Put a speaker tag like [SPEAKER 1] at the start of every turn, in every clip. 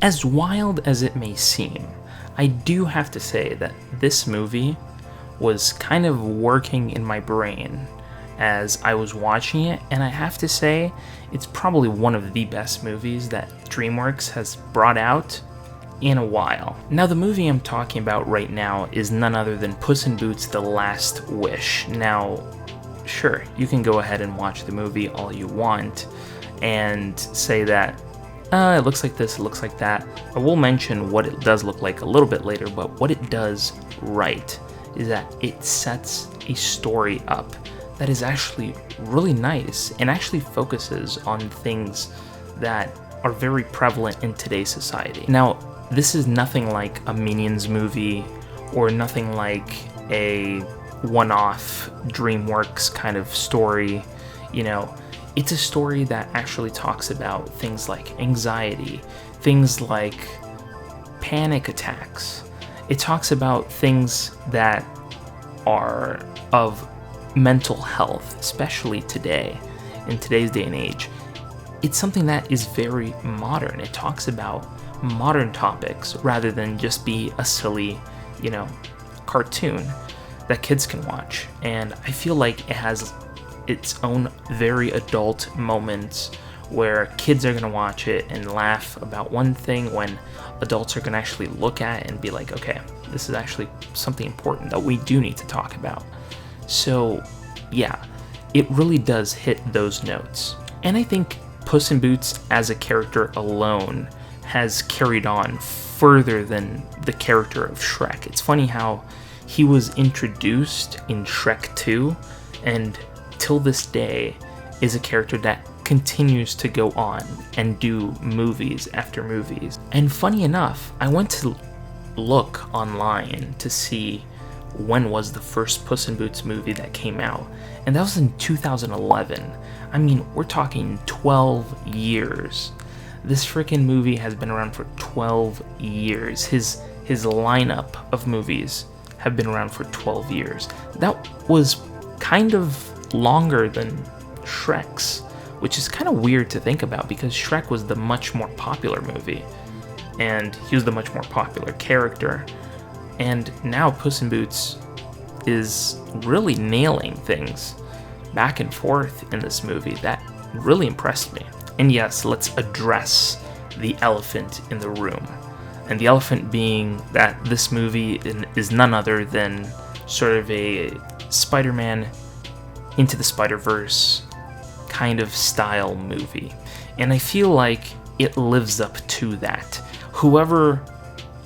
[SPEAKER 1] As wild as it may seem, I do have to say that this movie was kind of working in my brain as I was watching it, and I have to say, it's probably one of the best movies that DreamWorks has brought out in a while. Now, the movie I'm talking about right now is none other than Puss in Boots: The Last Wish. Now, sure, you can go ahead and watch the movie all you want and say that, it looks like this, it looks like that. I will mention what it does look like a little bit later, but what it does right is that it sets a story up that is actually really nice and actually focuses on things that are very prevalent in today's society. Now, this is nothing like a Minions movie or nothing like a one-off DreamWorks kind of story. You know, it's a story that actually talks about things like anxiety, things like panic attacks. It talks about things that are of mental health, especially today, in today's day and age. It's something that is very modern. It talks about modern topics rather than just be a silly, cartoon that kids can watch. And I feel like it has its own very adult moments where kids are going to watch it and laugh about one thing when adults are going to actually look at it and be like, okay, this is actually something important that we do need to talk about. So, yeah, it really does hit those notes. And I think Puss in Boots as a character alone has carried on further than the character of Shrek. It's funny how he was introduced in Shrek 2 and till this day is a character that continues to go on and do movies after movies. And funny enough, I went to look online to see when was the first Puss in Boots movie that came out, and that was in 2011. I mean, we're talking 12 years. This freaking movie has been around for 12 years. His lineup of movies have been around for 12 years. That was kind of longer than Shrek's, which is kind of weird to think about because Shrek was the much more popular movie, and he was the much more popular character. And now Puss in Boots is really nailing things back and forth in this movie. That really impressed me. And yes, let's address the elephant in the room. And the elephant being that this movie is none other than sort of a Spider-Man Into the Spider-Verse kind of style movie. And I feel like it lives up to that. Whoever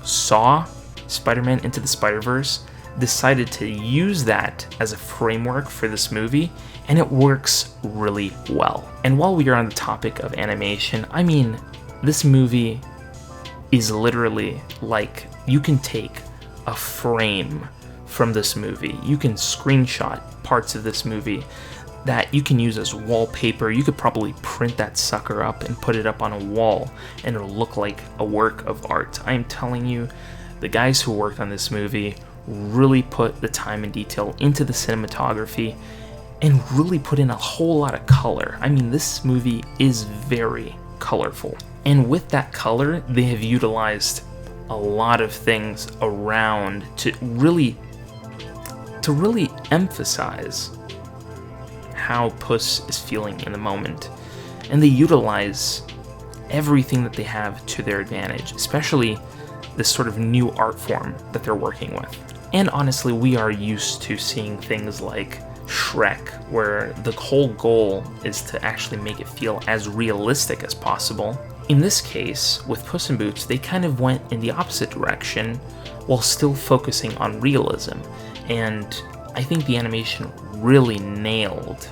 [SPEAKER 1] saw Spider-Man Into the Spider-Verse decided to use that as a framework for this movie, and it works really well. And while we are on the topic of animation, I mean, this movie is literally like you can take a frame from this movie. You can screenshot parts of this movie that you can use as wallpaper. You could probably print that sucker up and put it up on a wall, and it'll look like a work of art. I am telling you, the guys who worked on this movie really put the time and detail into the cinematography and really put in a whole lot of color. I mean, this movie is very colorful. And with that color, they have utilized a lot of things around to really emphasize how Puss is feeling in the moment. And they utilize everything that they have to their advantage, especially this sort of new art form that they're working with. And honestly, we are used to seeing things like Shrek, where the whole goal is to actually make it feel as realistic as possible. In this case, with Puss in Boots, they kind of went in the opposite direction while still focusing on realism. And I think the animation really nailed,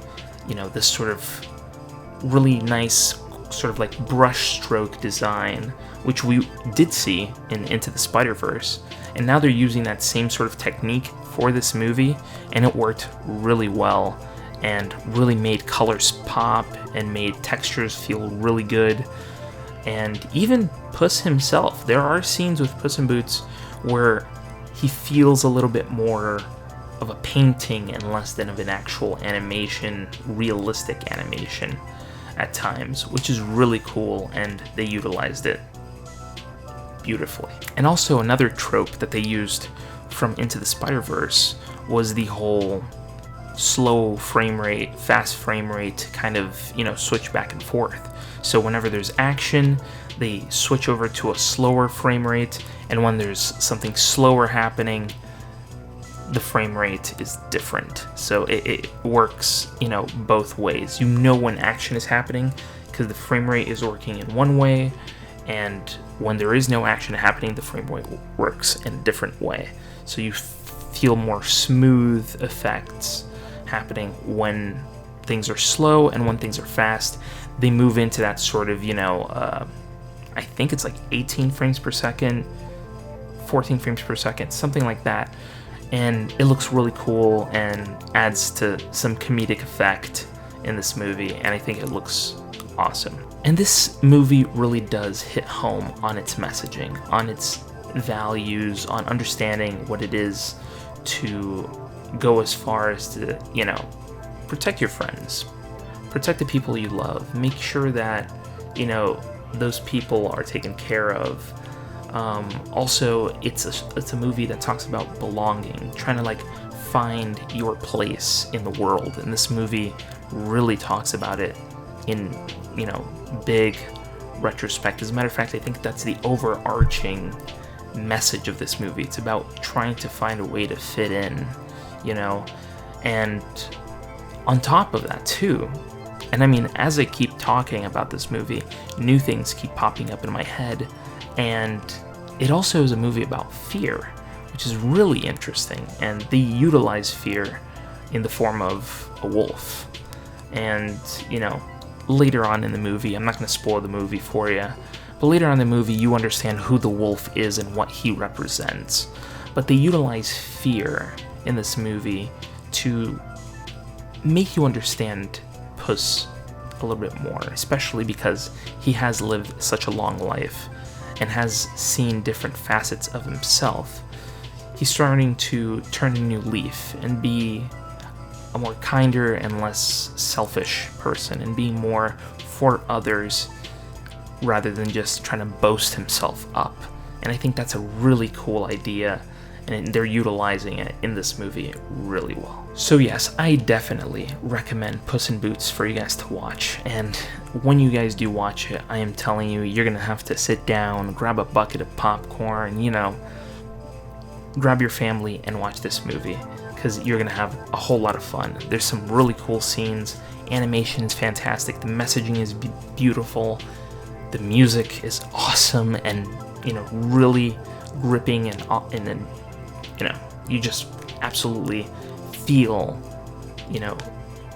[SPEAKER 1] this sort of really nice sort of like brush stroke design, which we did see in Into the Spider-Verse. And now they're using that same sort of technique for this movie, and it worked really well and really made colors pop and made textures feel really good. And even Puss himself, there are scenes with Puss in Boots where he feels a little bit more of a painting and less than of an actual animation, realistic animation at times, which is really cool, and they utilized it. beautifully. And also another trope that they used from Into the Spider-Verse was the whole slow frame rate, fast frame rate kind of, switch back and forth. So whenever there's action, they switch over to a slower frame rate, and when there's something slower happening, the frame rate is different. So it works, both ways. You know when action is happening because the frame rate is working in one way, and when there is no action happening, the frame rate works in a different way. So you feel more smooth effects happening when things are slow, and when things are fast, they move into that sort of, I think it's like 18 frames per second, 14 frames per second, something like that. And it looks really cool and adds to some comedic effect in this movie, and I think it looks awesome. And this movie really does hit home on its messaging, on its values, on understanding what it is to go as far as to, protect your friends, protect the people you love, make sure that, those people are taken care of. Also, it's a movie that talks about belonging, trying to find your place in the world, and this movie really talks about it in big retrospect. As a matter of fact, I think that's the overarching message of this movie. It's about trying to find a way to fit in, and on top of that too, and I mean, as I keep talking about this movie, new things keep popping up in my head. And it also is a movie about fear, which is really interesting, and they utilize fear in the form of a wolf. And, later on in the movie, I'm not going to spoil the movie for you, but later on in the movie you understand who the wolf is and what he represents. But they utilize fear in this movie to make you understand Puss a little bit more, especially because he has lived such a long life and has seen different facets of himself. He's starting to turn a new leaf and be a more kinder and less selfish person, and being more for others rather than just trying to boast himself up. And I think that's a really cool idea, and they're utilizing it in this movie really well. So yes, I definitely recommend Puss in Boots for you guys to watch, and when you guys do watch it, I am telling you, you're gonna have to sit down, grab a bucket of popcorn, grab your family and watch this movie, because you're gonna have a whole lot of fun. There's some really cool scenes, animation is fantastic, the messaging is beautiful, the music is awesome, and really gripping, and you just absolutely feel,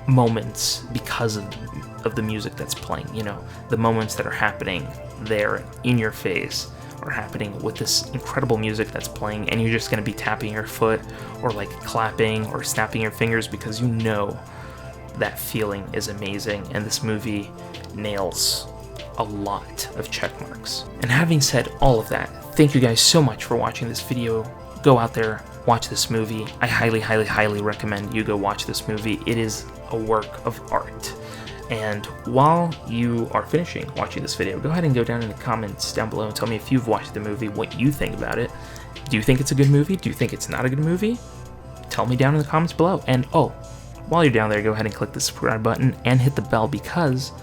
[SPEAKER 1] moments because of the music that's playing. The moments that are happening there in your face are happening with this incredible music that's playing, and you're just going to be tapping your foot or clapping or snapping your fingers because that feeling is amazing, and this movie nails a lot of check marks. And having said all of that, thank you guys so much for watching this video. Go out there, watch this movie. I highly, highly, highly recommend you go watch this movie. It is a work of art. And while you are finishing watching this video, go ahead and go down in the comments down below and tell me if you've watched the movie, what you think about it. Do you think it's a good movie? Do you think it's not a good movie? Tell me down in the comments below. And while you're down there, go ahead and click the subscribe button and hit the bell, because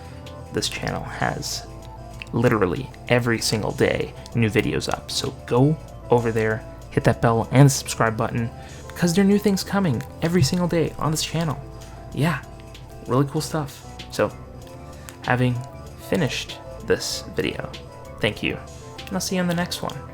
[SPEAKER 1] this channel has literally every single day new videos up. So go over there, hit that bell and the subscribe button, because there are new things coming every single day on this channel. Yeah, really cool stuff. So, having finished this video, thank you, and I'll see you on the next one.